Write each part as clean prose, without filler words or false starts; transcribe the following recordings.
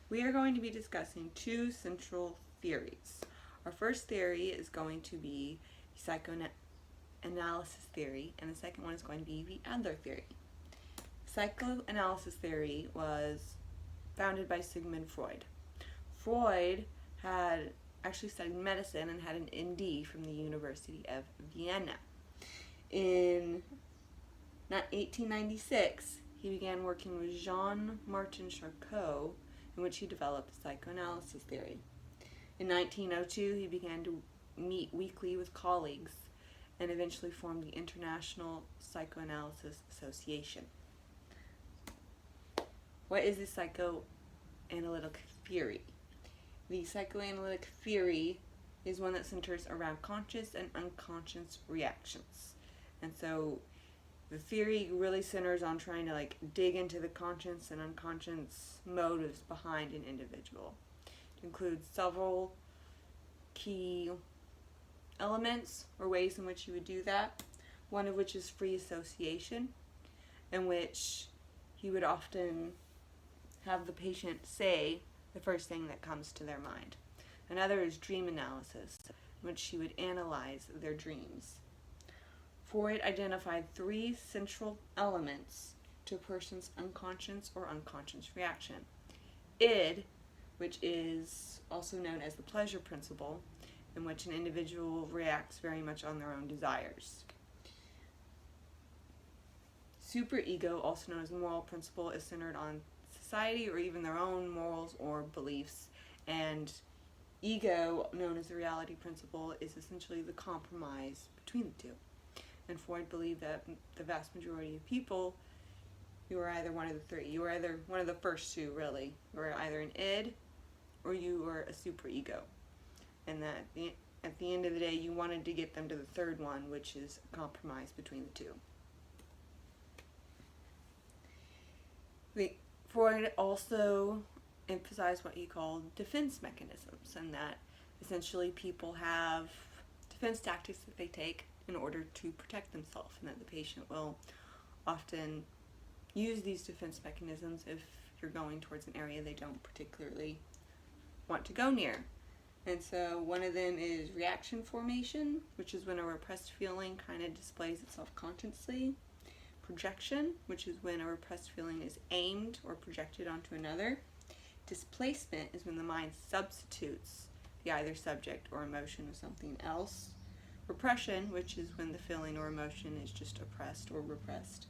We are going to be discussing two central theories. Our first theory is going to be psychoanalysis theory, and the second one is going to be the Adler theory. Psychoanalysis theory was founded by Sigmund Freud. Freud had actually studied medicine and had an MD from the University of Vienna. In 1896, he began working with Jean-Martin Charcot, in which he developed psychoanalysis theory. In 1902, he began to meet weekly with colleagues and eventually formed the International Psychoanalysis Association. What is the psychoanalytic theory? The psychoanalytic theory is one that centers around conscious and unconscious reactions. And so the theory really centers on trying to dig into the conscious and unconscious motives behind an individual. It includes several key elements or ways in which you would do that. One of which is free association, in which he would often have the patient say the first thing that comes to their mind. Another is dream analysis, in which he would analyze their dreams. Freud identified three central elements to a person's unconscious or unconscious reaction. Id, which is also known as the pleasure principle, in which an individual reacts very much on their own desires. Superego, also known as the moral principle, is centered on society or even their own morals or beliefs. And ego, known as the reality principle, is essentially the compromise between the two. And Freud believed that the vast majority of people, you were either one of the three. You were either one of the first two, really. You were either an id or you were a superego. And that at the end of the day, you wanted to get them to the third one, which is a compromise between the two. Freud also emphasized what he called defense mechanisms, and that essentially people have defense tactics that they take in order to protect themselves, and that the patient will often use these defense mechanisms if you're going towards an area they don't particularly want to go near. And so one of them is reaction formation, which is when a repressed feeling kind of displays itself consciously. Projection, which is when a repressed feeling is aimed or projected onto another. Displacement is when the mind substitutes the either subject or emotion with something else. Repression, which is when the feeling or emotion is just oppressed or repressed.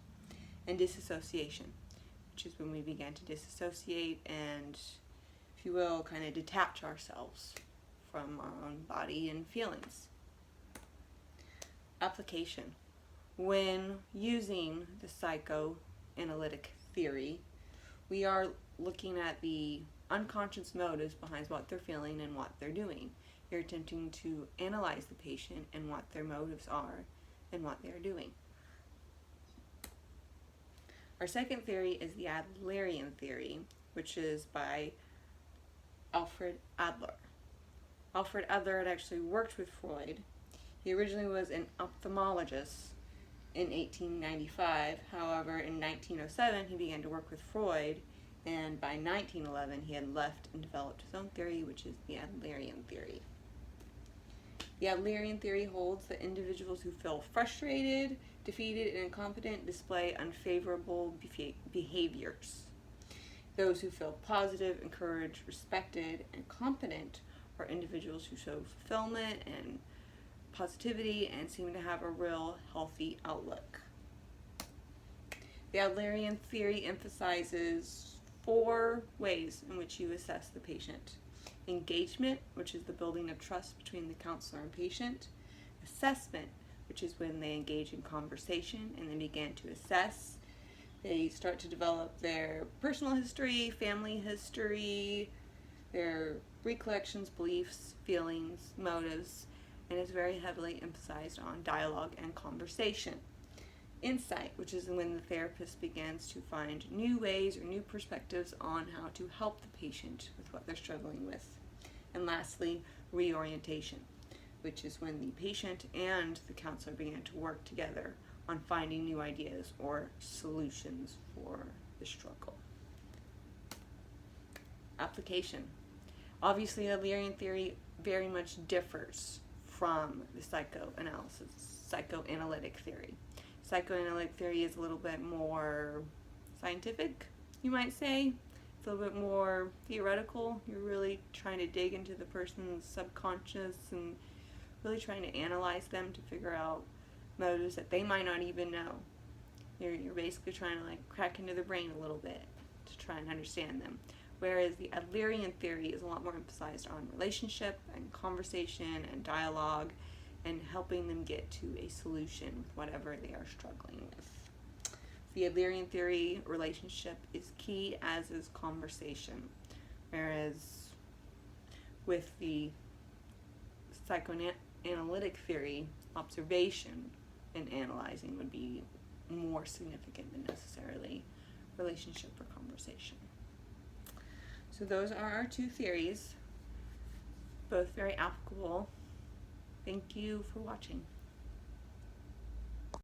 And disassociation, which is when we begin to disassociate and, if you will, kind of detach ourselves from our own body and feelings. Application. When using the psychoanalytic theory, we are looking at the unconscious motives behind what they're feeling and what they're doing. You're attempting to analyze the patient and what their motives are and what they're doing. Our second theory is the Adlerian theory, which is by Alfred Adler. Alfred Adler had actually worked with Freud. He originally was an ophthalmologist in 1895. However, in 1907, he began to work with Freud, and by 1911, he had left and developed his own theory, which is the Adlerian theory. The Adlerian theory holds that individuals who feel frustrated, defeated, and incompetent display unfavorable behaviors. Those who feel positive, encouraged, respected, and competent are individuals who show fulfillment and positivity and seem to have a real healthy outlook. The Adlerian theory emphasizes 4 ways in which you assess the patient. Engagement, which is the building of trust between the counselor and patient. Assessment, which is when they engage in conversation and they begin to assess. They start to develop their personal history, family history, their recollections, beliefs, feelings, motives, and is very heavily emphasized on dialogue and conversation. Insight, which is when the therapist begins to find new ways or new perspectives on how to help the patient with what they're struggling with. And lastly, reorientation, which is when the patient and the counselor begin to work together on finding new ideas or solutions for the struggle. application. Obviously, Adlerian theory very much differs from the psychoanalytic theory. Psychoanalytic theory is a little bit more scientific, you might say. It's a little bit more theoretical. You're really trying to dig into the person's subconscious and really trying to analyze them to figure out motives that they might not even know. You're basically trying to like crack into their brain a little bit to try and understand them. Whereas the Adlerian theory is a lot more emphasized on relationship and conversation and dialogue and helping them get to a solution with whatever they are struggling with. The Adlerian theory, relationship is key, as is conversation. Whereas with the psychoanalytic theory, observation and analyzing would be more significant than necessarily relationship or conversation. So those are our two theories, both very applicable. Thank you for watching.